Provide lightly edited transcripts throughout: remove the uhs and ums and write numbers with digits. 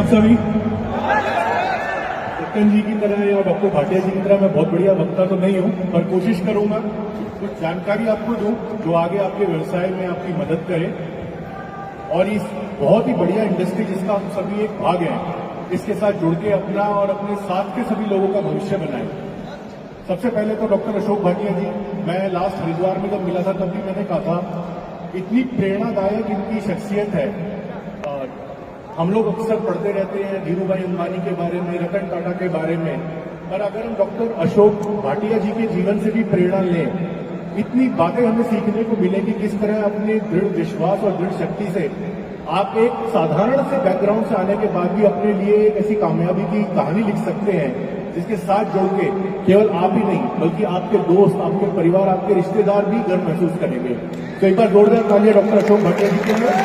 आप सभी। सत्यन जी की तरह या डॉक्टर भाटिया जी की तरह मैं बहुत बढ़िया वक्ता तो नहीं हूं, पर कोशिश करूंगा कुछ जानकारी आपको दूं जो आगे आपके व्यवसाय में आपकी मदद करे और इस बहुत ही बढ़िया इंडस्ट्री जिसका हम सभी एक भाग हैं, इसके साथ जुड़ के अपना और अपने साथ के सभी लोगों का भविष्य बनाएं। सबसे पहले तो डॉक्टर अशोक भाटिया जी, मैं लास्ट हरिद्वार में जब मिला था तब भी मैंने कहा था, इतनी प्रेरणादायक इनकी शख्सियत है। हम लोग अक्सर पढ़ते रहते हैं धीरूभाई अंबानी के बारे में, रतन टाटा के बारे में, पर अगर हम डॉक्टर अशोक भाटिया जी के जीवन से भी प्रेरणा लें, इतनी बातें हमें सीखने को मिलेगी किस तरह अपने दृढ़ विश्वास और दृढ़ शक्ति से आप एक साधारण से बैकग्राउंड से आने के बाद भी अपने लिए एक ऐसी कामयाबी की कहानी लिख सकते हैं जिसके साथ जोड़ के केवल आप ही नहीं बल्कि आपके दोस्त, आपके परिवार, आपके रिश्तेदार भी गर्व महसूस करेंगे। तो एक बार जोरदार तालियां डॉक्टर अशोक भाटिया जी के लिए।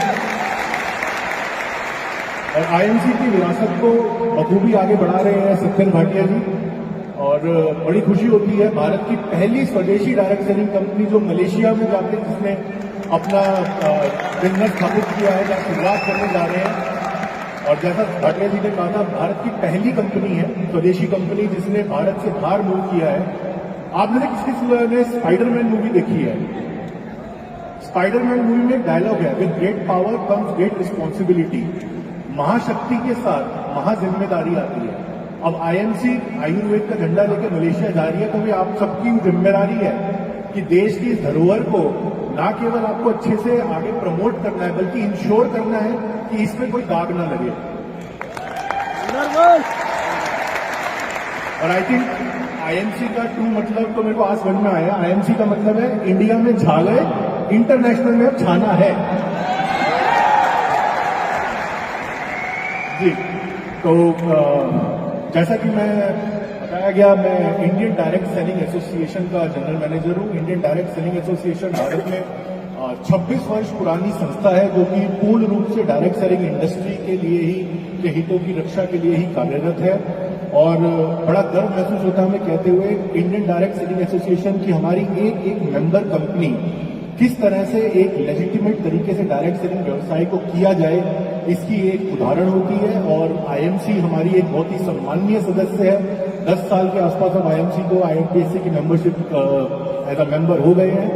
और आईएमसी की विरासत को बखूबी आगे बढ़ा रहे हैं सत्यन भाटिया जी, और बड़ी खुशी होती है भारत की पहली स्वदेशी डायरेक्ट सेलिंग कंपनी जो मलेशिया में जाके जिसने अपना बिजनेस स्थापित किया है या शुरुआत करने जा रहे हैं। और जैसा भाटिया जी ने कहा था, भारत की पहली कंपनी है स्वदेशी कंपनी जिसने भारत से बाहर मूव किया है। आपने किसी स्पाइडरमैन मूवी देखी है? स्पाइडरमैन मूवी में एक डायलॉग है, with great power comes great responsibility. महाशक्ति के साथ महाजिम्मेदारी आती है। अब आईएमसी आयुर्वेद का झंडा लेकर मलेशिया जा रही है, तो भी आप सबकी जिम्मेदारी है कि देश की धरोहर को ना केवल आपको अच्छे से आगे प्रमोट करना है बल्कि इंश्योर करना है कि इसमें कोई दाग ना लगे। और आई थिंक आईएमसी का ट्रू मतलब तो मेरे को आज समझ में आया। आईएमसी का मतलब है इंडिया में छा गए, इंटरनेशनल में अब छाना है जी। तो जैसा कि मैं बताया गया, मैं इंडियन डायरेक्ट सेलिंग एसोसिएशन का जनरल मैनेजर हूं। Indian direct selling association Bharat में 26 वर्ष पुरानी संस्था है जो कि पूर्ण रूप से डायरेक्ट सेलिंग इंडस्ट्री के लिए ही, के हितों की रक्षा के लिए ही कार्यरत है। और बड़ा गर्व महसूस होता है हमें कहते हुए, इंडियन डायरेक्ट सेलिंग एसोसिएशन की हमारी एक एक मेंबर कंपनी किस तरह से एक लेजिटिमेट तरीके से डायरेक्ट सेलिंग व्यवसाय को किया जाए, इसकी एक उदाहरण होती है। और आईएमसी हमारी एक बहुत ही सम्माननीय सदस्य है। 10 साल के आसपास हम आईएमसी को आईडीएसए की मेंबरशिप एज अ मेंबर हो गए हैं।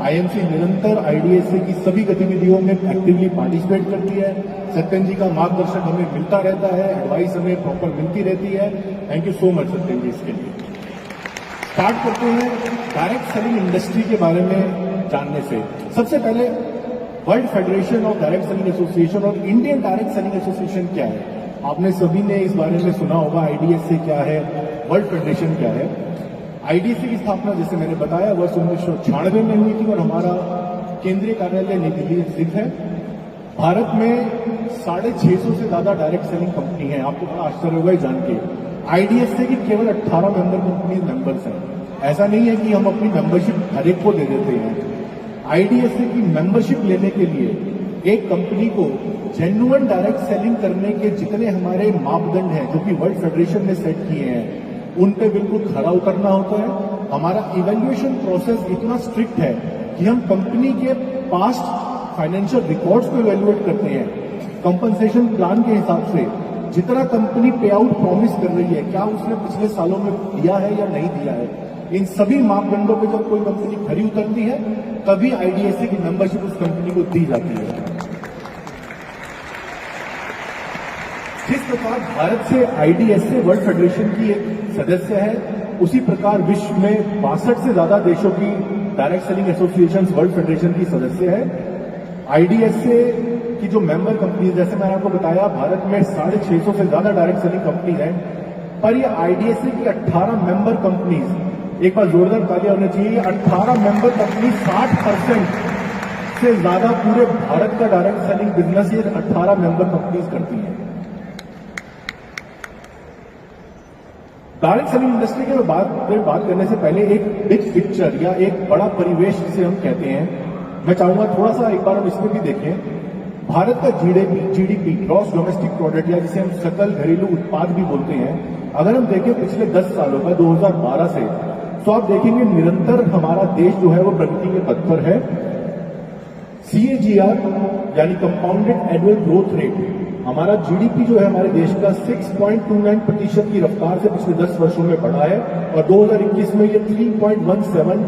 आईएमसी निरंतर आईडीएसए की सभी गतिविधियों में एक्टिवली पार्टिसिपेट करती है। सत्यन जी का मार्गदर्शन हमें मिलता रहता है, एडवाइस हमें प्रॉपर मिलती रहती है। Thank you so much Satyan ji इसके लिए। स्टार्ट करते हैं डायरेक्ट सेलिंग इंडस्ट्री के बारे में जानने से। सबसे पहले world federation of direct selling association और इंडियन डायरेक्ट सेलिंग एसोसिएशन क्या है? आपने सभी ने इस बारे में सुना होगा। आईडीएसए क्या है, वर्ल्ड फेडरेशन क्या है? आईडीएसए की स्थापना जैसे मैंने बताया वर्ष 1996 में हुई थी और हमारा केंद्रीय कार्यालय नई दिल्ली स्थित है। भारत में 650 से ज्यादा डायरेक्ट सेलिंग कंपनी है। आपको बड़ा आश्चर्य होगा जान के। आईडीएसए की केवल 18 मेंबर कंपनी मेंबर्स हैं। ऐसा नहीं है कि हम अपनी मेंबरशिप हर एक को दे देते हैं। आईडीएसए की मेंबरशिप लेने के लिए एक कंपनी को जेन्युइन डायरेक्ट सेलिंग करने के जितने हमारे मापदंड हैं जो कि वर्ल्ड फेडरेशन ने सेट किए हैं, उन पे बिल्कुल खरा उतरना होता है। हमारा इवैल्यूएशन प्रोसेस इतना स्ट्रिक्ट है कि हम कंपनी के पास्ट फाइनेंशियल रिकॉर्ड्स को इवैल्यूएट करते हैं। कंपनसेशन प्लान के हिसाब से जितना कंपनी पे आउट प्रॉमिस कर रही है, क्या उसने पिछले सालों में दिया है या नहीं दिया है, इन सभी मापदंडों पे जब कोई कंपनी खरी उतरती है तभी आईडीएसए की मेंबरशिप उस कंपनी को दी जाती है। जिस प्रकार भारत से आईडीएसए वर्ल्ड फेडरेशन की एक सदस्य है, उसी प्रकार विश्व में 62 से ज्यादा देशों की direct selling association world federation की सदस्य है। आईडीएसए की जो मेंबर कंपनी, जैसे मैंने आपको बताया, भारत में 650 से ज्यादा डायरेक्ट सेलिंग कंपनी है, पर ये आईडीएसए की 18 मेंबर कंपनीज, एक बार जोरदार तालियां होनी चाहिए, 18 मेंबर कंपनी 60% से ज्यादा पूरे भारत का डायरेक्ट सेलिंग बिजनेस ये 18 मेंबर कंपनीज करती हैं। डायरेक्ट सेलिंग इंडस्ट्री के बात करने से पहले एक बिग पिक्चर या एक बड़ा परिवेश जिसे हम कहते हैं, मैं चाहूंगा थोड़ा सा एक बार हम इसमें भी देखें। भारत का जीडीपी ग्रॉस डोमेस्टिक प्रोडक्ट या जिसे हम सकल घरेलू उत्पाद भी बोलते हैं, अगर हम देखें पिछले 10 सालों का 2012 से, तो आप देखेंगे निरंतर हमारा देश जो है वो प्रगति के पथ पर है। CAGR यानी कंपाउंडेड एनुअल ग्रोथ रेट हमारा जीडीपी जो है हमारे देश का 6.29% की रफ्तार से पिछले 10 वर्षों में बढ़ा है और 2021 में ये 3.17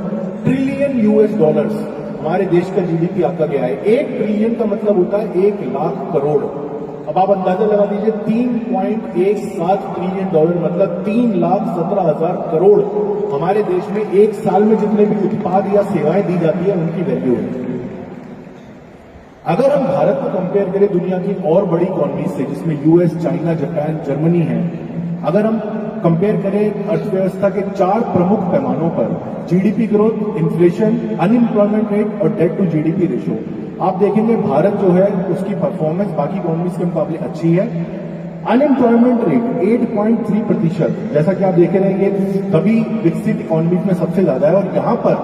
ट्रिलियन यूएस डॉलर्स हमारे देश का जीडीपी आपका गया है। 1 ट्रिलियन का मतलब होता है 1 लाख करोड़। अब आप अंदाजा लगा दीजिए 3.17 ट्रिलियन डॉलर मतलब 3,17,000 करोड़ हमारे देश में एक साल में जितने भी उत्पाद या सेवाएं दी जाती है उनकी वैल्यू है। अगर हम भारत को कंपेयर करें दुनिया की और बड़ी इकोनॉमी से जिसमें यूएस, चाइना, जापान, जर्मनी है, अगर हम कंपेयर करें अर्थव्यवस्था के 4 प्रमुख पैमानों पर GDP growth, inflation, unemployment rate और डेट टू जीडीपी रेशो, आप देखेंगे भारत जो है उसकी परफॉर्मेंस बाकी इकोनॉमीज के मुकाबले अच्छी है। अनएम्प्लॉयमेंट रेट 8.3%, जैसा कि आप देख रहे हैं ये सभी विकसित इकोनॉमीज में सबसे ज्यादा है और यहां पर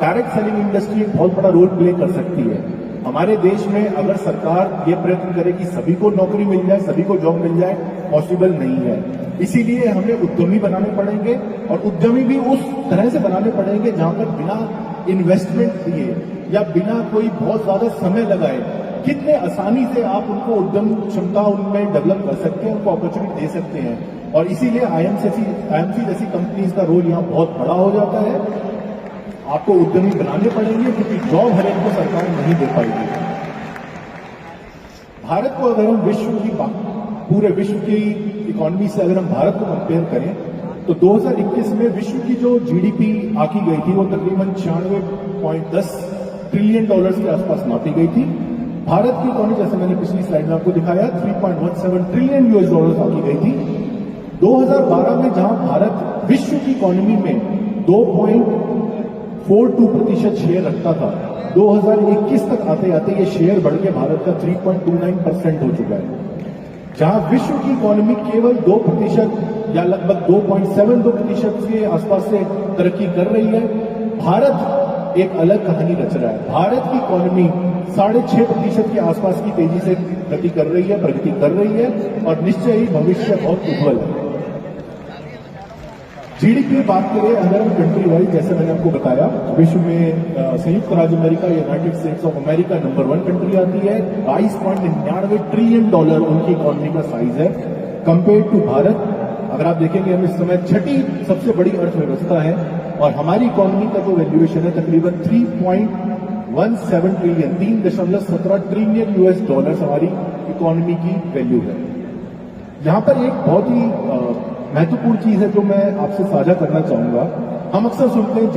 डायरेक्ट सेलिंग इंडस्ट्री एक बहुत बड़ा रोल प्ले कर सकती है। हमारे देश में अगर सरकार ये प्रयत्न करे कि सभी को नौकरी मिल जाए, सभी को जॉब मिल जाए, पॉसिबल नहीं है। इसीलिए हमें उद्यमी बनाने पड़ेंगे और उद्यमी भी उस तरह से बनाने पड़ेंगे जहां पर बिना इन्वेस्टमेंट दिए या बिना कोई बहुत ज्यादा समय लगाए कितने आसानी से आप उनको उद्यम क्षमता उनमें डेवलप कर सकते हैं, उनको अपॉर्चुनिटी दे सकते हैं। और इसीलिए आईएमसी जैसी कंपनीज का रोल यहाँ बहुत बड़ा हो जाता है। आपको उद्यमी बनाने पड़ेंगे क्योंकि जॉब हर एक को सरकार नहीं दे पाएगी। भारत को अगर हम पूरे विश्व की इकोनॉमी से अगर हम भारत को कंपेयर करें तो 2021 में विश्व की जो जीडीपी आंकी गई थी वो तकरीबन 96.10 ट्रिलियन डॉलर्स के आसपास मापी गई थी। भारत की इकोनॉमी, जैसे मैंने पिछली स्लाइड में आपको दिखाया, 3.17 ट्रिलियन यूएस डॉलर्स आंकी गई थी। 2012 में जहां भारत विश्व की इकोनॉमी में 2.42% शेयर रखता था, 2021 तक आते आते ये शेयर बढ़ के भारत का 3.29% हो चुका है। जहां विश्व की इकोनॉमी केवल 2% या लगभग 2.72% के आसपास से तरक्की कर रही है, भारत एक अलग कहानी रच रहा है। भारत की इकोनॉमी 6.5% के आसपास की तेजी से प्रगति कर रही है और निश्चय ही भविष्य बहुत उज्जवल है। जीडीपी की बात करें अगर हम कंट्री वाइज, जैसे मैंने आपको बताया, विश्व में संयुक्त राज्य America, United states of America number 1 country आती है। 22.99 ट्रिलियन डॉलर उनकी इकोनॉमी का साइज है। कंपेयर टू भारत अगर आप देखेंगे हम इस समय 6ठी सबसे बड़ी अर्थव्यवस्था है और हमारी इकोनॉमी का जो वैल्यूएशन है तकरीबन 3.17 ट्रिलियन 3.17 ट्रिलियन यूएस डॉलर हमारी इकोनॉमी की वैल्यू है। यहां पर एक बहुत ही महत्वपूर्ण चीज है जो मैं आपसे साझा करना चाहूंगा। हम अक्सर सुनते हैं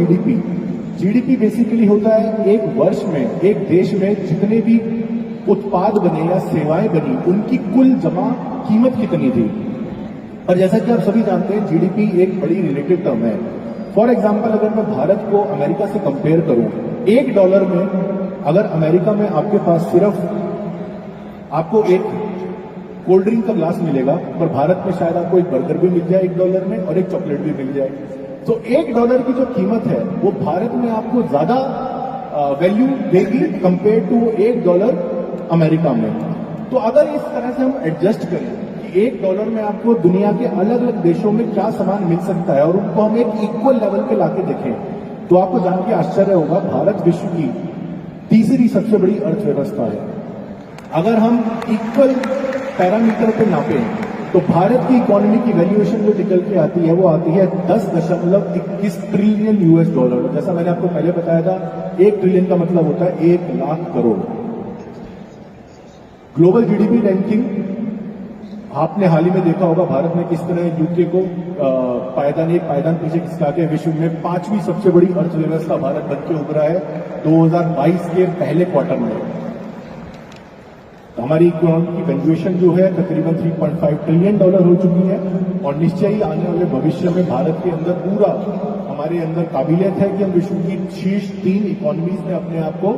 जीडीपी बेसिकली होता है एक वर्ष में एक देश में जितने भी उत्पाद बने या सेवाएं बनी उनकी कुल जमा कीमत कितनी थी। और जैसा कि आप सभी जानते हैं जीडीपी एक बड़ी रिलेटिव टर्म है। फॉर एग्जाम्पल अगर मैं भारत को अमेरिका से कंपेयर करूं, $1 में अगर अमेरिका में आपके पास सिर्फ आपको एक कोल्ड ड्रिंक का ग्लास मिलेगा, पर भारत में शायद आपको एक बर्गर भी मिल जाए $1 में और एक चॉकलेट भी मिल जाए। तो $1 की जो कीमत है वो भारत में आपको ज्यादा वैल्यू देगी कंपेयर टू $1 अमेरिका में। तो अगर इस तरह से हम एडजस्ट करें कि $1 में आपको दुनिया के अलग अलग देशों में क्या सामान मिल सकता है और उनको हम एक इक्वल लेवल पे लाके देखें तो आपको जान के आश्चर्य होगा, भारत विश्व की तीसरी सबसे बड़ी अर्थव्यवस्था है। अगर हम इक्वल पैरामीटर पे नापें तो भारत की इकोनॉमी की वैल्यूएशन जो निकल के आती है वो आती है 10.21 ट्रिलियन यूएस डॉलर। जैसा मैंने आपको पहले बताया था, 1 ट्रिलियन का मतलब होता है 1 lakh crore. Global GDP ranking आपने हाल ही में देखा होगा, भारत ने किस तरह यूके को पायदान पीछे खिसका के विश्व में 5वीं सबसे बड़ी अर्थव्यवस्था भारत बन के उभरा है 2022 के पहले क्वार्टर में। हमारी इकोनॉमी की वैल्यूएशन जो है तकरीबन 3.5 ट्रिलियन डॉलर हो चुकी है और निश्चय ही आने वाले भविष्य में भारत के अंदर पूरा हमारे अंदर काबिलियत है कि हम विश्व की शीर्ष 3 इकोनॉमीज में अपने आप को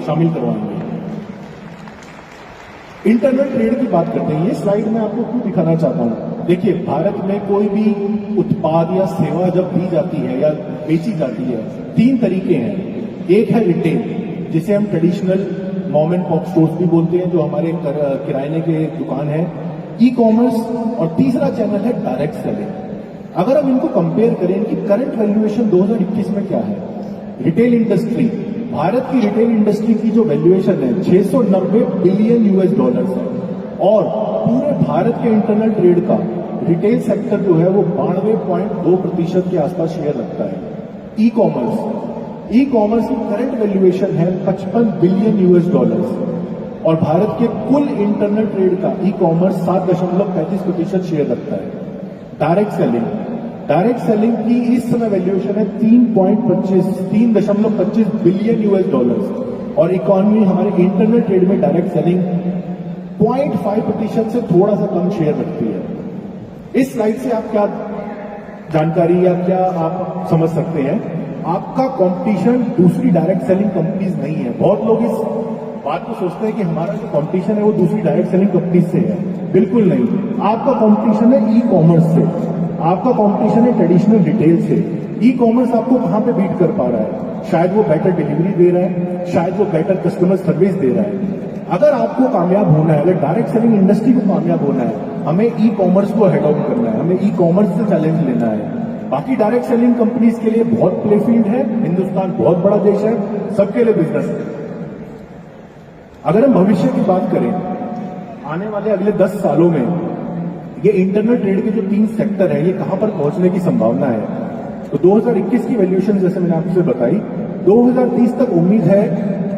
शामिल करवाएंगे। इंटरनल ट्रेड की बात करते हैं, ये स्लाइड मैं आपको क्यों दिखाना चाहता हूं। देखिए, भारत में कोई भी उत्पाद या सेवा जब दी जाती है या बेची जाती है 3 तरीके हैं। एक है रिटेल, जिसे हम traditional mom and pop stores भी बोलते हैं, जो हमारे किराने के दुकान है, ई कॉमर्स, और तीसरा चैनल है डायरेक्ट सेलिंग। अगर हम इनको कंपेयर करें कि करंट वैल्यूएशन 2021 में क्या है, रिटेल इंडस्ट्री, भारत की रिटेल इंडस्ट्री की जो वैल्यूएशन है 690 बिलियन यूएस डॉलर्स है। और पूरे भारत के इंटरनल ट्रेड का रिटेल सेक्टर जो है वो 92.2% के आसपास शेयर रखता है। ई कॉमर्स की करंट वैल्यूएशन है 55 बिलियन US डॉलर्स और भारत के कुल इंटरनल ट्रेड का ई कॉमर्स 7.35% शेयर रखता है। डायरेक्ट सेलिंग की इस समय वैल्यूएशन है 3.25 बिलियन US डॉलर्स और इकोनॉमी हमारे इंटरनल ट्रेड में डायरेक्ट सेलिंग 0.5% से थोड़ा सा कम शेयर रखती है। इस स्लाइड से आप क्या जानकारी या क्या आप समझ सकते हैं? आपका कंपटीशन दूसरी डायरेक्ट सेलिंग कंपनीज नहीं है। बहुत लोग इस बात को सोचते हैं कि हमारा जो कंपटीशन है वो दूसरी डायरेक्ट सेलिंग कंपनीज से है। बिल्कुल नहीं। आपका कंपटीशन है ई कॉमर्स से, आपका कंपटीशन है ट्रेडिशनल रिटेल से। ई कॉमर्स आपको कहां पे बीट कर पा रहा है? शायद वो बेटर डिलीवरी दे रहा है, शायद वो बेटर कस्टमर सर्विस दे रहा है। अगर आपको कामयाब होना है, अगर डायरेक्ट सेलिंग इंडस्ट्री को कामयाब होना है, हमें ई कॉमर्स को हेड ऑन करना है, हमें ई कॉमर्स से चैलेंज लेना है। बाकी डायरेक्ट सेलिंग कंपनीज के लिए बहुत प्ले फील्ड है, हिंदुस्तान बहुत बड़ा देश है, सबके लिए बिजनेस है। अगर हम भविष्य की बात करें, आने वाले अगले 10 सालों में ये इंटरनल ट्रेड के जो 3 सेक्टर है ये कहां पर पहुंचने की संभावना है? तो 2021 की वैल्यूएशन जैसे मैंने आपसे बताई, 2030 तक उम्मीद है,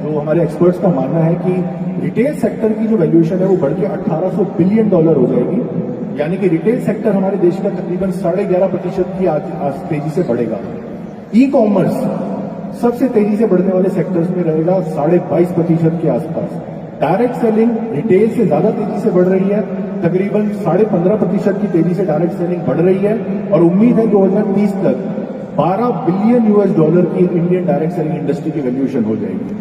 जो हमारे एक्सपर्ट्स का मानना है कि रिटेल सेक्टर की जो वैल्यूएशन है वो बढ़ के $1800 बिलियन हो जाएगी। यानी कि रिटेल सेक्टर हमारे देश का तकरीबन 11.5% की आज तेजी से बढ़ेगा। ई कॉमर्स सबसे तेजी से बढ़ने वाले सेक्टर्स में रहेगा 22.5% के आसपास। डायरेक्ट सेलिंग रिटेल से ज्यादा तेजी से बढ़ रही है, तकरीबन 15.5% की तेजी से डायरेक्ट सेलिंग बढ़ रही है और उम्मीद है 2030 तक $12 बिलियन की इंडियन डायरेक्ट सेलिंग इंडस्ट्री की वैल्यूएशन हो जाएगी।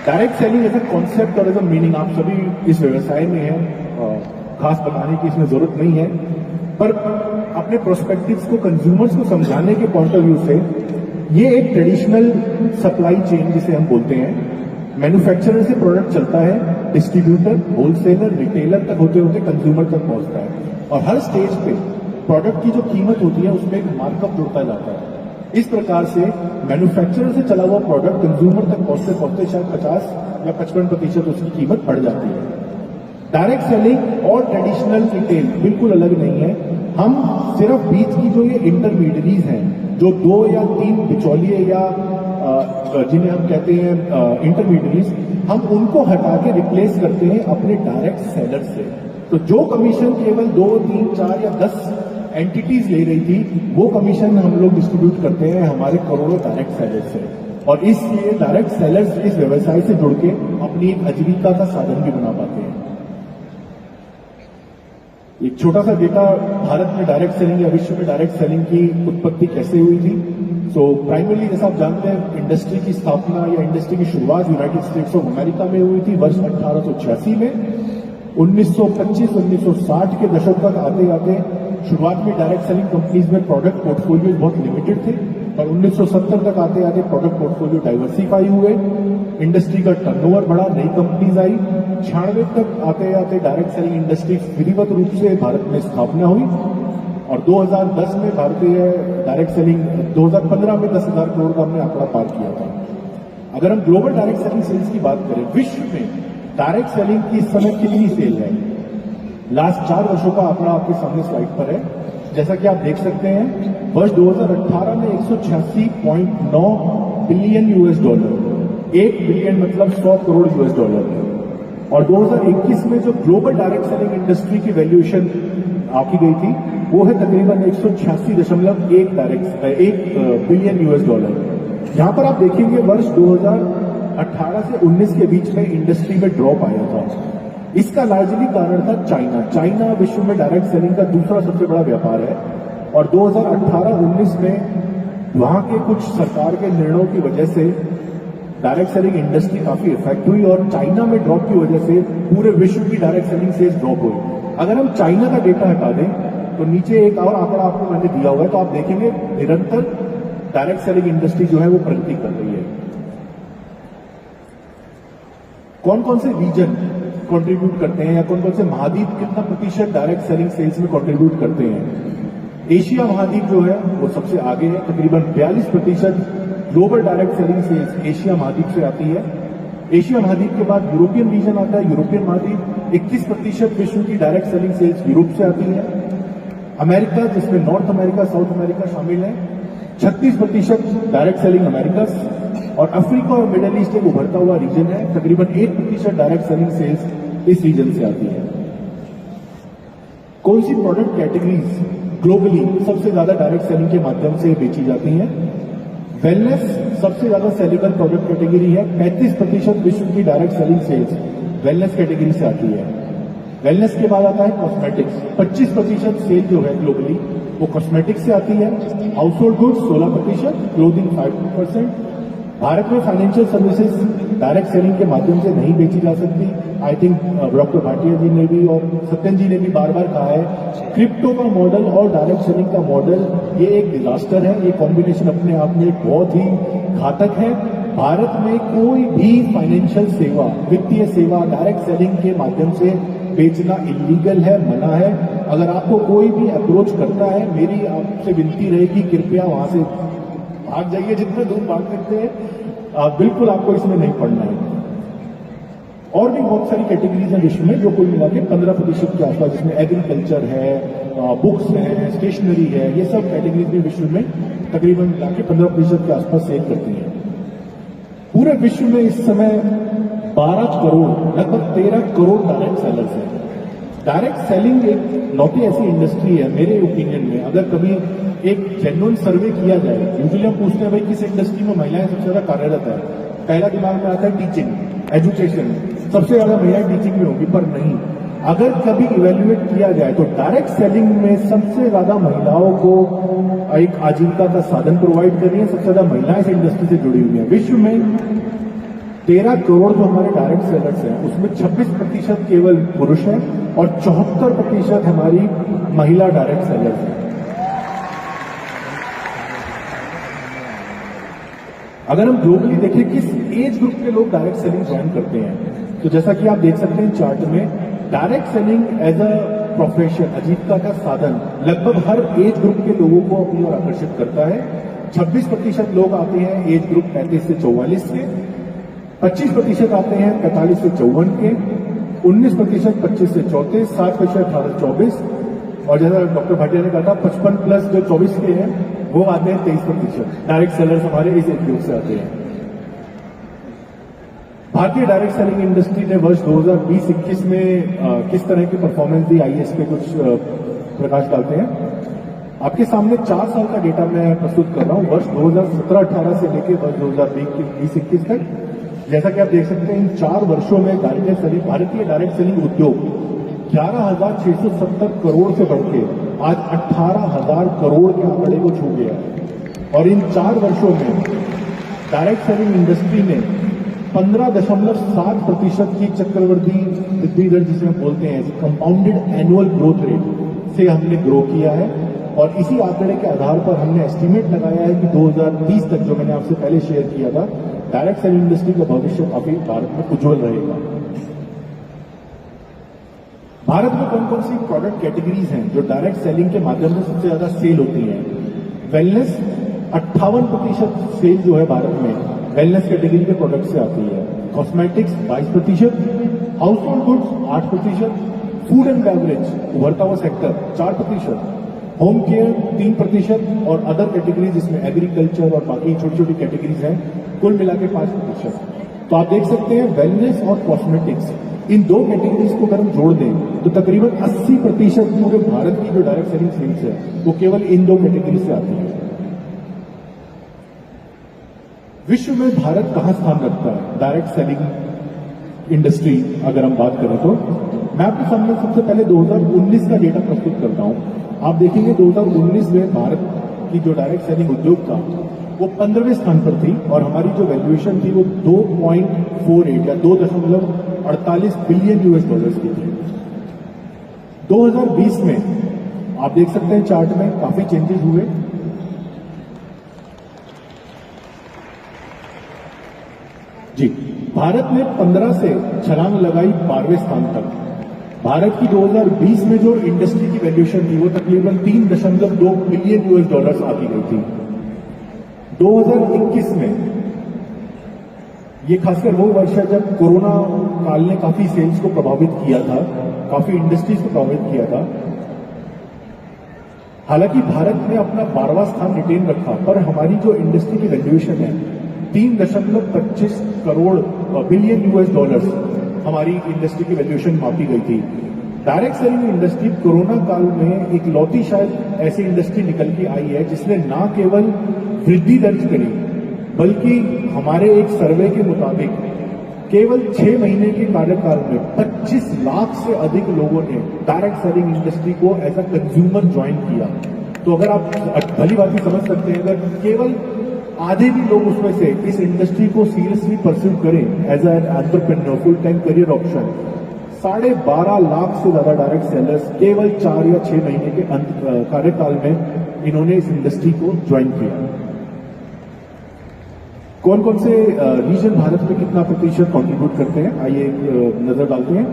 Direct selling as a concept और एज अ मीनिंग आप सभी इस व्यवसाय में हैं, खास बताने की इसमें जरूरत नहीं है, पर अपने प्रोस्पेक्टिव्स को, कंज्यूमर्स को समझाने के पॉइंट ऑफ व्यू से ये एक ट्रेडिशनल सप्लाई चेन जिसे हम बोलते हैं, मैन्युफैक्चरर से प्रोडक्ट चलता है, डिस्ट्रीब्यूटर, होलसेलर, रिटेलर तक होते होते कंज्यूमर तक पहुंचता है और हर स्टेज पे प्रोडक्ट की जो कीमत होती है उसमें एक मार्कअप जुड़ता जाता है। इस प्रकार से मैन्युफैक्चरर से चला हुआ प्रोडक्ट कंज्यूमर तक पहुंचते पहुंचते शायद 50 या 55% उसकी कीमत बढ़ जाती है। डायरेक्ट सेलिंग और ट्रेडिशनल रिटेल बिल्कुल अलग नहीं है। हम सिर्फ बीच की जो ये इंटरमीडियरीज हैं, जो 2 या 3 बिचौलिए या जिन्हें हम कहते हैं इंटरमीडियरीज, हम उनको हटा के रिप्लेस करते हैं अपने डायरेक्ट सेलर से। तो जो कमीशन केवल 2, 3, 4 या 10 एंटिटीज ले रही थी, वो कमीशन हम लोग डिस्ट्रीब्यूट करते हैं हमारे करोड़ों डायरेक्ट सेलर्स से और इसलिए डायरेक्ट सेलर्स इस व्यवसाय से जुड़ के अपनी एक आजीविका का साधन भी बना पाते हैं। एक छोटा सा डेटा, भारत में डायरेक्ट सेलिंग या विश्व में डायरेक्ट सेलिंग की उत्पत्ति कैसे हुई थी। सो प्राइमरली जैसा आप जानते हैं, इंडस्ट्री की स्थापना या इंडस्ट्री की शुरुआत यूनाइटेड स्टेट्स ऑफ अमेरिका में हुई थी वर्ष 1886 में। 1925-1960 के दशक तक आते आते शुरुआत में डायरेक्ट सेलिंग कंपनीज में प्रोडक्ट पोर्टफोलियो बहुत लिमिटेड थे, पर 1970 तक आते आते प्रोडक्ट पोर्टफोलियो डाइवर्सिफाई हुए, इंडस्ट्री का टर्नओवर बढ़ा, नई कंपनीज आई। 96 तक आते आते डायरेक्ट सेलिंग इंडस्ट्री विधिवत रूप से भारत में स्थापना हुई और 2010 में भारतीय डायरेक्ट सेलिंग 2015 में 10,000 करोड़ का हमने आंकड़ा पार किया था। अगर हम ग्लोबल डायरेक्ट सेलिंग सेल्स की बात करें, विश्व में डायरेक्ट सेलिंग की इस समय कितनी सेल है? लास्ट 4 वर्षों का आंकड़ा आपके सामने स्लाइड पर है। जैसा कि आप देख सकते हैं, वर्ष 2018 में 186.9 बिलियन $1 बिलियन मतलब 100 करोड़ $, और 2021 में जो ग्लोबल डायरेक्ट सेलिंग इंडस्ट्री की वैल्यूएशन आकी गई थी वो है तकरीबन 186.1 बिलियन $। यहां पर आप देखेंगे वर्ष 2018 से 19 के बीच में इंडस्ट्री में ड्रॉप आया था। इसका लार्जली कारण था चाइना विश्व में डायरेक्ट सेलिंग का दूसरा सबसे बड़ा व्यापार है और 2018-19 में वहां के कुछ सरकार के निर्णयों की वजह से डायरेक्ट सेलिंग इंडस्ट्री काफी इफेक्ट हुई और चाइना में ड्रॉप की वजह से पूरे विश्व की डायरेक्ट सेलिंग सेल्स ड्रॉप हुई। अगर हम चाइना का डेटा हटा दें तो नीचे एक और आंकड़ा आपको मैंने दिया हुआ है, तो आप देखेंगे निरंतर डायरेक्ट सेलिंग इंडस्ट्री जो है वो प्रगति कर रही है। कौन कौन से रीजन कंट्रीब्यूट करते हैं या कौन कौन से महाद्वीप कितना प्रतिशत डायरेक्ट सेलिंग सेल्स में कंट्रीब्यूट करते हैं? एशिया महाद्वीप जो है वो सबसे आगे है, तकरीबन 42% global direct selling sales Asia महाद्वीप से आती है। एशिया महाद्वीप के बाद यूरोपियन रीजन आता है। यूरोपियन महाद्वीप 21% विश्व की डायरेक्ट सेलिंग सेल्स यूरोप से आती है। अमेरिका, जिसमें नॉर्थ अमेरिका, साउथ अमेरिका शामिल है, 36% डायरेक्ट सेलिंग अमेरिका, और अफ्रीका और मिडल ईस्ट एक उभरता हुआ रीजन है, तकरीबन 1% डायरेक्ट सेलिंग सेल्स इस रीजन से आती है। कौन सी प्रोडक्ट कैटेगरीज ग्लोबली सबसे ज्यादा डायरेक्ट सेलिंग के माध्यम से बेची जाती हैं? वेलनेस सबसे ज्यादा सेलेबल प्रोडक्ट कैटेगरी है। 35% विश्व की direct selling sales wellness category से आती है। वेलनेस के बाद आता है कॉस्मेटिक्स। 25% सेल जो है ग्लोबली वो कॉस्मेटिक्स से आती है। House hold goods 16%, clothing 5%। Bharat में फाइनेंशियल सर्विसेज डायरेक्ट सेलिंग के माध्यम से नहीं बेची जा सकती। आई थिंक डॉक्टर भाटिया जी ने भी और सत्यन जी ने भी बार बार कहा है, क्रिप्टो का मॉडल और डायरेक्ट सेलिंग का मॉडल ये एक डिजास्टर है। ये कॉम्बिनेशन अपने आप में बहुत ही घातक है। भारत में कोई भी फाइनेंशियल सेवा, वित्तीय सेवा डायरेक्ट सेलिंग के माध्यम से बेचना इलीगल है, मना है। अगर आपको कोई भी अप्रोच करता है, मेरी आपसे विनती रहेगी कृपया वहां से भाग जाइए, जितने दूर भाग सकते हैं। बिल्कुल आपको इसमें नहीं पड़ना है। और भी बहुत सारी कैटेगरीज हैं विश्व में जो कुल मिला के 15% के आसपास, जिसमें एग्रीकल्चर है, बुक्स है, स्टेशनरी है, ये सब कैटेगरीज भी विश्व में तकरीबन मिला के 15% के आसपास सेल करती हैं। पूरे विश्व में इस समय 12 करोड़, लगभग 13 करोड़ डायरेक्ट सेलर्स हैं। डायरेक्ट सेलिंग एक लौटी ऐसी इंडस्ट्री है, मेरे ओपिनियन में, अगर कभी एक जेन्युइन सर्वे किया जाए, यूजुअली हम पूछते हैं भाई किस इंडस्ट्री में महिलाएं सबसे ज्यादा कार्यरत है, पहला दिमाग में आता है टीचिंग, एजुकेशन, सबसे ज्यादा महिलाएं टीचिंग में होगी, पर नहीं। अगर कभी इवेल्युएट किया जाए तो डायरेक्ट सेलिंग में सबसे ज्यादा महिलाओं को एक आजीविका का साधन प्रोवाइड कर रही है, सबसे ज्यादा महिलाएं इस इंडस्ट्री से जुड़ी हुई है। विश्व में 13 करोड़ जो हमारे डायरेक्ट सेलर्स हैं, उसमें 26% केवल पुरुष हैं और 74% हमारी महिला डायरेक्ट सेलर्स हैं। अगर हम ग्लोबली देखें किस एज ग्रुप के लोग डायरेक्ट सेलिंग ज्वाइन करते हैं, तो जैसा कि आप देख सकते हैं चार्ट में, direct selling as a profession, आजीविका का साधन, लगभग हर एज ग्रुप के लोगों को अपनी ओर आकर्षित करता है। 26% लोग आते हैं एज ग्रुप 35 से 44 के, 25% आते हैं 45 से 54 के, 19% 25 से 34, 7% 18 से 24, और जैसा डॉक्टर भाटिया ने कहा था 55 प्लस जो 24 के हैं वो आते हैं 23%। डायरेक्ट सेलर्स हमारे इस एज ग्रुप से आते हैं। भारतीय डायरेक्ट सेलिंग इंडस्ट्री ने वर्ष 2020-21 में किस तरह की परफॉर्मेंस दी, आइए इस पे कुछ प्रकाश डालते हैं। आपके सामने 4 साल का डेटा मैं प्रस्तुत कर रहा हूं, वर्ष 2017-18 से लेकर वर्ष 2020-21 तक। जैसा कि आप देख सकते हैं, इन 4 वर्षों में भारतीय डायरेक्ट सेलिंग उद्योग 11,670 करोड़ से बढ़ के आज 18,000 करोड़ के आंकड़े को छू गया है। और इन 4 वर्षों में डायरेक्ट सेलिंग इंडस्ट्री ने 15.7% की चक्रवृद्धि वृद्धि दर, जिसे हम बोलते हैं कंपाउंडेड एनुअल ग्रोथ रेट से हमने ग्रो किया है। और इसी आंकड़े के आधार पर हमने एस्टीमेट लगाया है कि 2030 तक, जो मैंने आपसे पहले शेयर किया था, डायरेक्ट सेलिंग इंडस्ट्री का भविष्य काफी भारत में उज्जवल रहेगा। भारत में कौन कौन सी प्रोडक्ट कैटेगरीज हैं जो डायरेक्ट सेलिंग के माध्यम से सबसे ज्यादा सेल होती हैं? वेलनेस 58% सेल जो है भारत में वेलनेस कैटेगरी के प्रोडक्ट से आती है। Cosmetics 22%, house hold goods 8%, food and beverage उभरता हुआ सेक्टर 4%, होम केयर 3% और अदर कैटेगरीज जिसमें एग्रीकल्चर और बाकी छोटी छोटी कैटेगरीज हैं, कुल मिला के 5%। तो आप देख सकते हैं वेलनेस और कॉस्मेटिक्स, इन 2 कैटेगरीज को अगर हम जोड़ दें तो तकरीबन 80% पूरे भारत की जो डायरेक्ट सेलिंग सेल्स है वो केवल इन 2 कैटेगरी से आती है। विश्व में भारत कहां स्थान रखता है डायरेक्ट सेलिंग इंडस्ट्री अगर हम बात करें तो? मैं आपके सामने सबसे पहले 2019 का डेटा प्रस्तुत करता हूं। आप देखेंगे 2019 में भारत की जो डायरेक्ट सेलिंग उद्योग था वो 15वें स्थान पर थी और हमारी जो वैल्यूएशन थी वो 2.48 या 2.48 बिलियन US की थी। 2020 में आप देख सकते हैं चार्ट में काफी चेंजेस हुए। जी, भारत ने 15 से छलांग लगाई 12वें स्थान तक। भारत की 2020 में जो इंडस्ट्री की वैल्यूएशन थी वो तकरीबन 3.2 बिलियन US आती गई थी। 2021 में ये खासकर वो वर्ष है जब कोरोना काल ने काफी सेल्स को प्रभावित किया था, काफी इंडस्ट्रीज को प्रभावित किया था। हालांकि भारत ने अपना 12वां स्थान रिटेन रखा, पर हमारी जो इंडस्ट्री की वैल्यूएशन है 3.25 करोड़ बिलियन यूएस डॉलर्स हमारी इंडस्ट्री की वैल्यूएशन मापी गई थी। डायरेक्ट सेलिंग इंडस्ट्री कोरोना काल में एक लौती शायद ऐसी इंडस्ट्री निकल के आई है जिसने ना केवल वृद्धि दर्ज करी, बल्कि हमारे एक सर्वे के मुताबिक केवल 6 महीने के कार्यकाल में 25 लाख से अधिक लोगों ने डायरेक्ट सेलिंग इंडस्ट्री को एज अ कंज्यूमर ज्वाइन किया। तो अगर आप भली बात समझ सकते हैं, अगर केवल आधे भी लोग उसमें से इस इंडस्ट्री को सीरियसली परस्यू करें as an entrepreneur full time career option, 12.5 lakh से ज्यादा डायरेक्ट सेलर्स केवल 4 या 6 महीने के कार्यकाल में इन्होंने इस इंडस्ट्री को ज्वाइन किया। कौन कौन से रीजन भारत में कितना प्रतिशत कंट्रीब्यूट करते हैं, आइए एक नजर डालते हैं।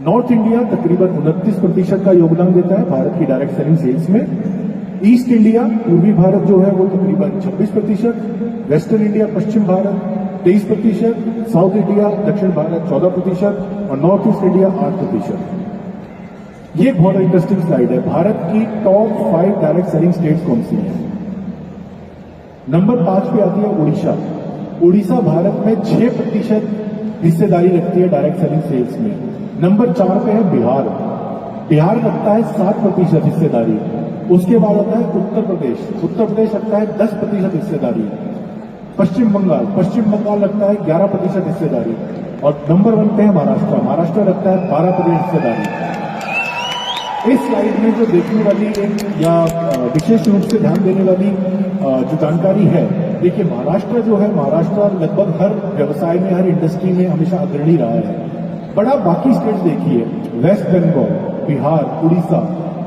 नॉर्थ इंडिया तकरीबन 29% का योगदान देता है भारत की डायरेक्ट सेलिंग सेल्स में। ईस्ट इंडिया पूर्वी भारत जो है वो तकरीबन 26%, वेस्टर्न इंडिया पश्चिम भारत 23%, साउथ इंडिया दक्षिण भारत 14% और नॉर्थ ईस्ट इंडिया 8%। ये बहुत इंटरेस्टिंग स्लाइड है। भारत की टॉप 5 डायरेक्ट सेलिंग स्टेट्स कौन सी हैं? नंबर 5 पे आती है उड़ीसा। उड़ीसा भारत में 6% हिस्सेदारी रखती है डायरेक्ट सेलिंग सेल्स में। नंबर 4 पे है बिहार। बिहार रखता है 7% हिस्सेदारी। उसके बाद आता है उत्तर प्रदेश। उत्तर प्रदेश रखता है 10% हिस्सेदारी। पश्चिम बंगाल रखता है 11% हिस्सेदारी। और नंबर 1 पे है महाराष्ट्र। महाराष्ट्र रखता है 12% हिस्सेदारी। इस स्लाइड में जो देखने वाली या विशेष रूप से ध्यान देने वाली जो जानकारी है, देखिए महाराष्ट्र जो है, महाराष्ट्र लगभग हर व्यवसाय में, हर इंडस्ट्री में हमेशा अग्रणी रहा है। बड़ा बाकी स्टेट्स देखिए, वेस्ट बंगाल, बिहार, उड़ीसा,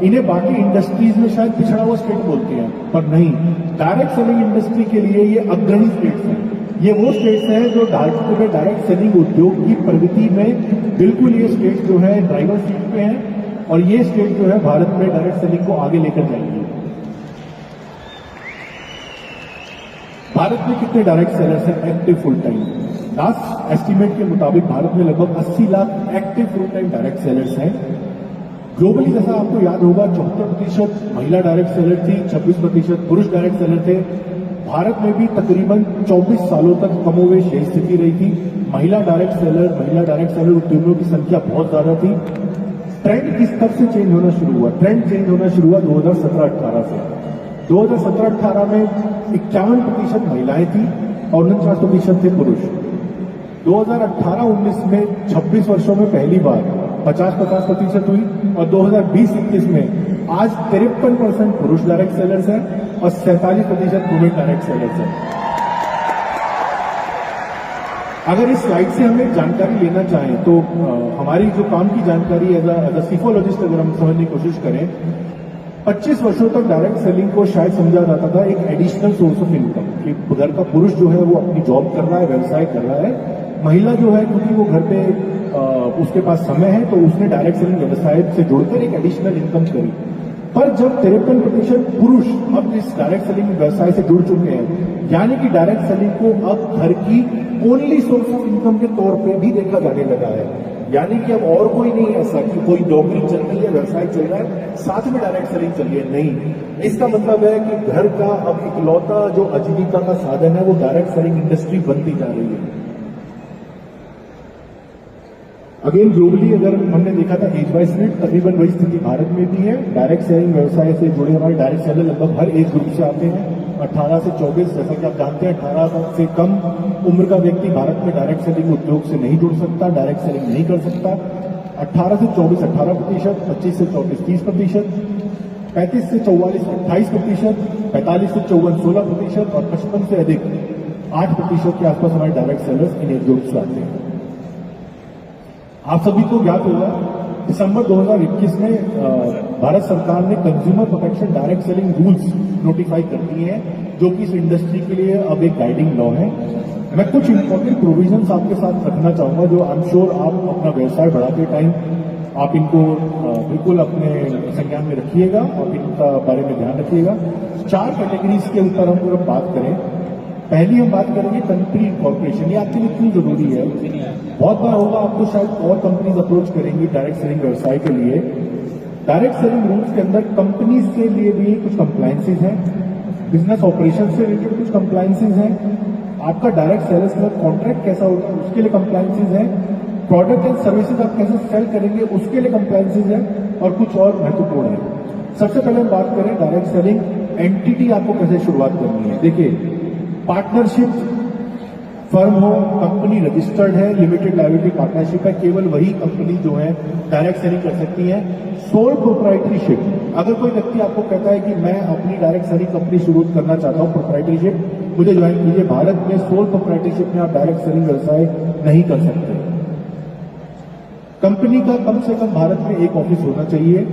इन्हें बाकी इंडस्ट्रीज में शायद पिछड़ा हुआ स्टेट बोलते हैं, पर नहीं, डायरेक्ट सेलिंग इंडस्ट्री के लिए ये अग्रणी स्टेट्स हैं। ये वो स्टेट्स हैं जो डायरेक्ट सेलिंग उद्योग की प्रगति में बिल्कुल ये स्टेट्स जो है ड्राइवर सीट पे हैं, और ये स्टेट जो है भारत में डायरेक्ट सेलिंग को आगे लेकर जाएंगे। भारत में कितने डायरेक्ट सेलर्स हैं active full time? Last estimate के मुताबिक भारत में लगभग 80 lakh active full time direct sellers हैं। ग्लोबली जैसा आपको याद होगा 74% महिला डायरेक्ट सेलर थी, 26% पुरुष डायरेक्ट सेलर थे। भारत में भी तकरीबन 24 सालों तक कमोवेश यही स्थिति रही थी। महिला डायरेक्ट सेलर उद्योगों की संख्या बहुत ज्यादा थी। ट्रेंड किस कब से चेंज होना शुरू हुआ? ट्रेंड चेंज होना शुरू हुआ 2017-18 से। 2017-18 में 51% महिलाएं थी और 49% थे पुरुष। 2018-19 में 26 वर्षों में पहली बार 50-50% हुई और 2020-21 में आज 53% पुरुष डायरेक्ट सेलर्स हैं और 47% वुमेन डायरेक्ट सेलर्स हैं। अगर इस स्लाइड से हम एक जानकारी लेना चाहें तो हमारी जो काम की जानकारी एज अ सिफोलॉजिस्ट अगर हम समझने की कोशिश करें, 25 वर्षों तक डायरेक्ट सेलिंग को शायद समझा जाता था एक एडिशनल सोर्स ऑफ इनकम, कि घर का पुरुष जो है वो अपनी जॉब कर रहा है, व्यवसाय कर रहा है, महिला जो है क्योंकि वो घर पे उसके पास समय है तो उसने डायरेक्ट सेलिंग व्यवसाय से जुड़कर एक एडिशनल इनकम करी। पर जब 53% पुरुष अब इस डायरेक्ट सेलिंग व्यवसाय से जुड़ चुके हैं, यानी कि डायरेक्ट सेलिंग को अब घर की ओनली सोर्स ऑफ इनकम के तौर पे भी देखा जाने लगा है। यानी कि अब और कोई नहीं ऐसा कि कोई नौकरी चल रही है, व्यवसाय चल रहा है, साथ में डायरेक्ट सेलिंग चल रही है, नहीं। इसका मतलब है कि घर का अब इकलौता जो आजीविका का साधन है वो डायरेक्ट सेलिंग इंडस्ट्री बनती जा रही है। अगेन ग्लोबली अगर हमने देखा था एज वाइज स्प्लिट, तकरीबन वही स्थिति भारत में भी है। डायरेक्ट सेलिंग व्यवसाय से जुड़े हमारे डायरेक्ट सेलर लगभग हर एज ग्रुप से आते हैं। 18 से 24, जैसा कि आप जानते हैं 18 से कम उम्र का व्यक्ति भारत में डायरेक्ट सेलिंग उद्योग से नहीं जुड़ सकता, डायरेक्ट सेलिंग नहीं कर सकता। 18 से 24 18%, 25 से 34 30%, 35 से 44 28%, 45 से 54 16% और 55 से अधिक 8% के आसपास हमारे डायरेक्ट सेलर्स इन एज ग्रुप से आते हैं। आप सभी को ज्ञात होगा दिसंबर 2021 में भारत सरकार ने consumer protection direct selling rules notify कर दिए हैं, जो कि इस इंडस्ट्री के लिए अब एक गाइडिंग लॉ है। मैं कुछ इंपॉर्टेंट प्रोविजंस आपके साथ रखना चाहूंगा, जो आई एम श्योर आप अपना व्यवसाय बढ़ाते टाइम आप इनको बिल्कुल अपने संज्ञान में रखिएगा और इनका बारे में ध्यान रखिएगा। 4 कैटेगरीज के ऊपर हम अगर बात करें पहली हम बात करेंगे कंपनी इनकॉर्पोरेशन, ये आपके लिए क्यों जरूरी है। बहुत बार होगा आपको शायद और कंपनीज अप्रोच करेंगी डायरेक्ट सेलिंग व्यवसाय के लिए। डायरेक्ट सेलिंग रूल्स के अंदर कंपनीज के लिए भी कुछ कंप्लायंसेज हैं, बिजनेस ऑपरेशन से रिलेटेड कुछ कंप्लायंसेज हैं, आपका डायरेक्ट सेलर्स के साथ कॉन्ट्रैक्ट कैसा होगा उसके लिए कंप्लायंसेज हैं, प्रोडक्ट एंड सर्विसेज आप कैसे सेल करेंगे उसके लिए कंप्लायंसेज हैं, और कुछ और महत्वपूर्ण है। सबसे पहले हम बात करें डायरेक्ट सेलिंग एंटिटी आपको कैसे शुरुआत करनी है। देखिए, पार्टनरशिप फर्म हो, कंपनी रजिस्टर्ड है, लिमिटेड लायबिलिटी पार्टनरशिप है, केवल वही कंपनी जो है डायरेक्ट सेलिंग कर सकती है। सोल प्रोप्राइटरीशिप, अगर कोई व्यक्ति आपको कहता है कि मैं अपनी डायरेक्ट सेलिंग कंपनी शुरू करना चाहता हूं, प्रोप्राइटरीशिप मुझे ज्वाइन कीजिए, भारत में सोल प्रोप्राइटरशिप में आप डायरेक्ट सेलिंग व्यवसाय नहीं कर सकते। कंपनी का कम से कम भारत में एक ऑफिस होना चाहिए।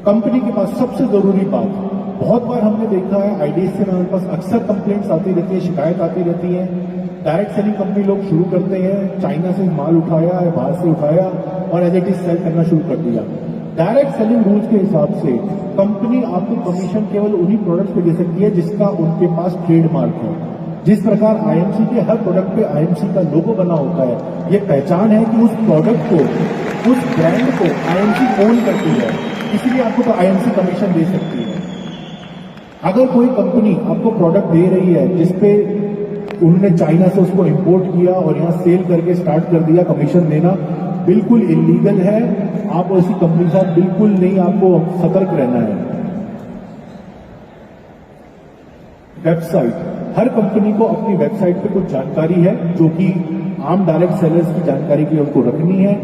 कंपनी के पास सबसे जरूरी बात, बहुत बार हमने देखा है आईडीएससी में हमारे पास अक्सर कंप्लेंट्स आती रहती है, शिकायत आती रहती है। डायरेक्ट सेलिंग कंपनी लोग शुरू करते हैं, चाइना से माल उठाया या बाहर से उठाया और एज इट इज सेल करना शुरू कर दिया। डायरेक्ट सेलिंग रूल्स के हिसाब से कंपनी आपको कमीशन केवल उन्हीं प्रोडक्ट्स पे दे सकती है जिसका उनके पास ट्रेडमार्क है। जिस प्रकार आईएमसी के हर प्रोडक्ट पे आईएमसी का लोगो बना होता है, ये पहचान है कि उस प्रोडक्ट को, उस ब्रांड को आईएमसी ओन करती है, इसलिए आपको तो आईएमसी कमीशन दे सकती है। अगर कोई कंपनी आपको प्रोडक्ट दे रही है जिसपे उन्होंने चाइना से उसको इंपोर्ट किया और यहां सेल करके स्टार्ट कर दिया, कमीशन देना बिल्कुल इलीगल है। आप ऐसी कंपनी के साथ बिल्कुल नहीं, आपको सतर्क रहना है। वेबसाइट, हर कंपनी को अपनी वेबसाइट पे कुछ जानकारी है जो कि आम डायरेक्ट सेलर्स की जानकारी के लिए उनको रखनी है।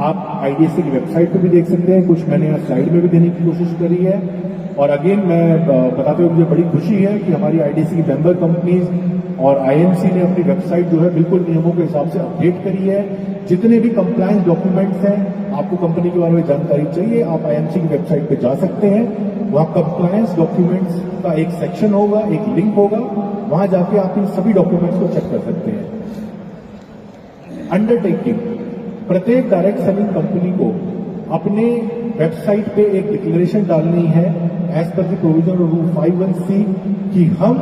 आप आईडीएससी की वेबसाइट पे भी देख सकते हैं, कुछ मैंने यहाँ स्लाइड में भी देने की कोशिश करी है। और अगेन मैं बताते हुए मुझे बड़ी खुशी है कि हमारी आईडीएससी की मेंबर कंपनीज और आईएमसी ने अपनी वेबसाइट जो है बिल्कुल नियमों के हिसाब से अपडेट करी है। जितने भी कंप्लायंस डॉक्यूमेंट्स हैं, आपको कंपनी के बारे में जानकारी चाहिए, आप आईएमसी की वेबसाइट पे जा सकते हैं। वहां कंप्लायंस डॉक्यूमेंट्स का एक सेक्शन होगा, एक लिंक होगा, वहां जाके आप इन सभी डॉक्यूमेंट्स को चेक कर सकते हैं। अंडरटेकिंग, प्रत्येक डायरेक्ट सेलिंग कंपनी को अपने वेबसाइट पे एक डिक्लेरेशन डालनी है as per the provision of rule 51C कि हम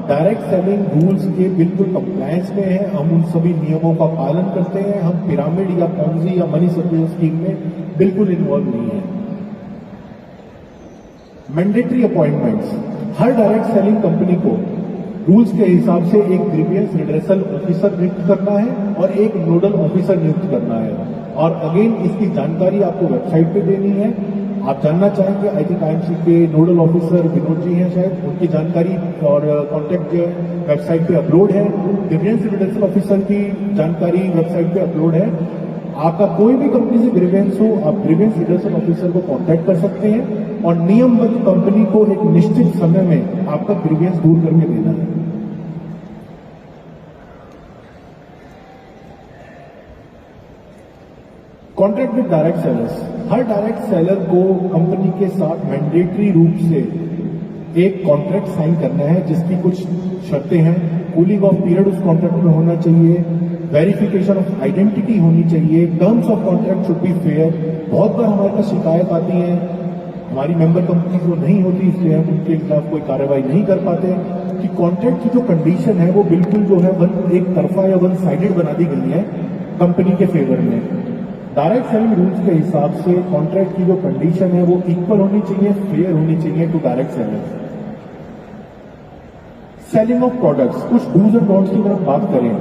डायरेक्ट सेलिंग रूल्स के बिल्कुल कंप्लायंस में है, हम उन सभी नियमों का पालन करते हैं, हम पिरामिड या पॉन्जी या मनी सर्विस स्कीम में बिल्कुल इन्वॉल्व नहीं है। मैंडेटरी अपॉइंटमेंट्स, हर डायरेक्ट सेलिंग कंपनी को रूल्स के हिसाब से एक ग्रीवियंस रिड्रेसल ऑफिसर नियुक्त करना है और एक नोडल ऑफिसर नियुक्त करना है। और अगेन इसकी जानकारी आपको वेबसाइट पे देनी है। आप जानना चाहेंगे, आई थिंक आईएमसी के नोडल ऑफिसर विनोद जी हैं शायद, उनकी जानकारी और कॉन्टैक्ट जो वेबसाइट पे अपलोड है। ग्रीवियंस रिड्रेसल ऑफिसर की जानकारी वेबसाइट पे अपलोड है। आपका कोई भी कंपनी से ग्रीवियंस हो, आप ग्रीवियंस रिड्रेसल ऑफिसर को कॉन्टैक्ट कर सकते हैं और नियमबद्ध कंपनी को एक निश्चित समय में आपका ग्रीवियंस दूर करके देना है। Contract with direct sellers, her direct seller को कंपनी के साथ मैंडेटरी रूप से एक कॉन्ट्रैक्ट साइन करना है जिसकी कुछ शर्तें हैं। कूलिंग ऑफ पीरियड उस कॉन्ट्रैक्ट में होना चाहिए, वेरिफिकेशन ऑफ आइडेंटिटी होनी चाहिए, terms of contract should be fair. बहुत बार हमारे पास शिकायत आती है, हमारी मेंबर कंपनी वो नहीं होती, इसलिए हम उनके खिलाफ कोई कार्रवाई नहीं कर पाते कि कॉन्ट्रैक्ट की जो कंडीशन है वो बिल्कुल जो है एक तरफा या वन साइडेड बना दी गई है कंपनी के फेवर में। डायरेक्ट सेलिंग रूल्स के हिसाब से कॉन्ट्रैक्ट की जो कंडीशन है वो इक्वल होनी चाहिए, फेयर होनी चाहिए to direct sellers. Selling of products, कुछ डूज एंड डोंट्स की अगर हम बात करें,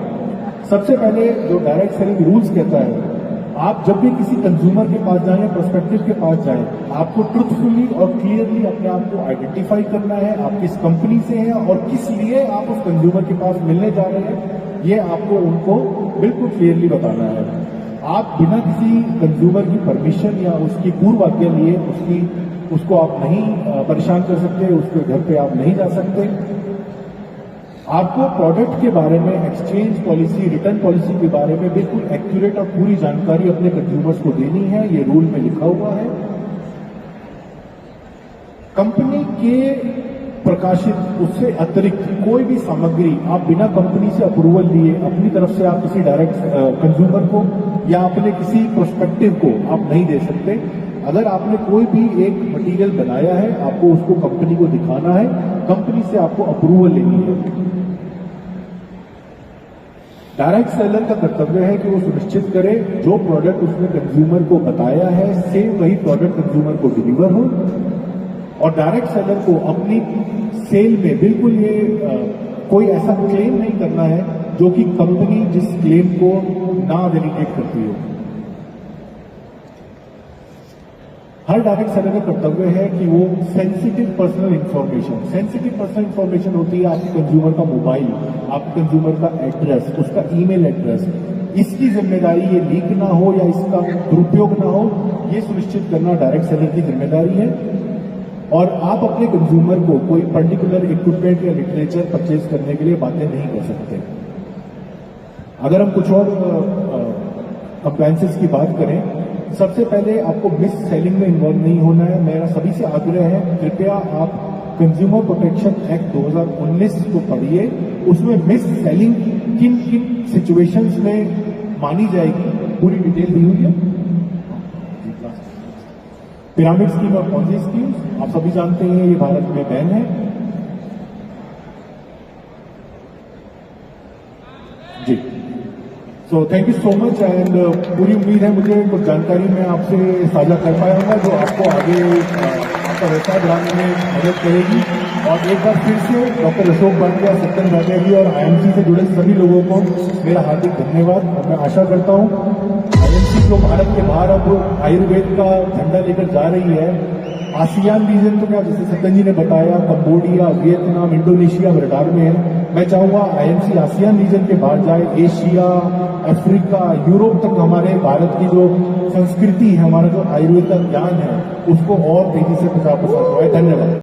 सबसे पहले जो डायरेक्ट सेलिंग रूल्स कहता है, आप जब भी किसी कंज्यूमर के पास जाएं, प्रोस्पेक्टिव के पास जाएं, आपको ट्रुथफुली और क्लियरली अपने आप को आइडेंटिफाई करना है, आप किस कंपनी से हैं और किस लिए आप उस कंज्यूमर के पास मिलने जा रहे हैं, ये आपको उनको बिल्कुल क्लियरली बताना है। आप बिना किसी कंज्यूमर की परमिशन या उसकी पूर्व आज्ञा लिए उसको आप नहीं परेशान कर सकते, उसके घर पे आप नहीं जा सकते। आपको प्रोडक्ट के बारे में, एक्सचेंज पॉलिसी, रिटर्न पॉलिसी के बारे में बिल्कुल एक्यूरेट और पूरी जानकारी अपने कंज्यूमर्स को देनी है, ये रूल में लिखा हुआ है। कंपनी के प्रकाशित उससे अतिरिक्त कोई भी सामग्री आप बिना कंपनी से अप्रूवल लिए अपनी तरफ से आप किसी डायरेक्ट कंज्यूमर को या अपने किसी प्रोस्पेक्टिव को आप नहीं दे सकते। अगर आपने कोई भी एक मटेरियल बनाया है, आपको उसको कंपनी को दिखाना है, कंपनी से आपको अप्रूवल लेनी है। डायरेक्ट सेलर का कर्तव्य है कि वो सुनिश्चित करे जो प्रोडक्ट उसने कंज्यूमर को बताया है सेम वही प्रोडक्ट कंज्यूमर को डिलीवर हो, और डायरेक्ट सेलर को अपनी सेल में बिल्कुल ये कोई ऐसा क्लेम नहीं करना है जो कि कंपनी जिस क्लेम को ना वैलिडेट करती हो। हर डायरेक्ट सेलर का कर्तव्य है कि वो सेंसिटिव पर्सनल इंफॉर्मेशन होती है आपके कंज्यूमर का मोबाइल, आपके कंज्यूमर का एड्रेस, उसका ईमेल एड्रेस, इसकी जिम्मेदारी ये लीक ना हो या इसका दुरुपयोग ना हो, ये सुनिश्चित करना डायरेक्ट सेलर की जिम्मेदारी है। और आप अपने कंज्यूमर को कोई पर्टिकुलर इक्विपमेंट या लिटरेचर परचेज करने के लिए बातें नहीं कर सकते। अगर हम कुछ और कंप्लायंसेस की बात करें, सबसे पहले आपको मिस सेलिंग में इन्वॉल्व नहीं होना है। मेरा सभी से आग्रह है, कृपया आप कंज्यूमर प्रोटेक्शन एक्ट 2019 को पढ़िए, उसमें मिस सेलिंग किन किन सिचुएशंस में मानी जाएगी पूरी डिटेल दी हुई है। पिरामिड स्कीम और पॉन्जी स्कीम आप सभी जानते हैं, ये भारत में बैन है जी। So thank you so much, and पूरी उम्मीद है मुझे कुछ जानकारी मैं आपसे साझा कर पाया हूँ जो आपको आगे आपका व्यवसाय बढ़ाने में मदद करेगी। और एक बार फिर से डॉक्टर अशोक भाटिया, सत्यन भाटिया जी और आईएमसी से जुड़े सभी लोगों को मेरा हार्दिक धन्यवाद। और मैं आशा करता हूँ आईएमसी जो भारत के बाहर अब आयुर्वेद का झंडा लेकर जा रही है, आसियान रीजन तो क्या, जैसे सत्यन जी ने बताया, कंबोडिया, वियतनाम, इंडोनेशिया रडार में है। मैं चाहूंगा आईएमसी आसियान रीजन के बाहर जाए, एशिया, अफ्रीका, यूरोप तक हमारे भारत की जो संस्कृति है, हमारा जो आयुर्वेद का ज्ञान है, उसको और तेजी से प्रचार प्रसार हुआ है। धन्यवाद।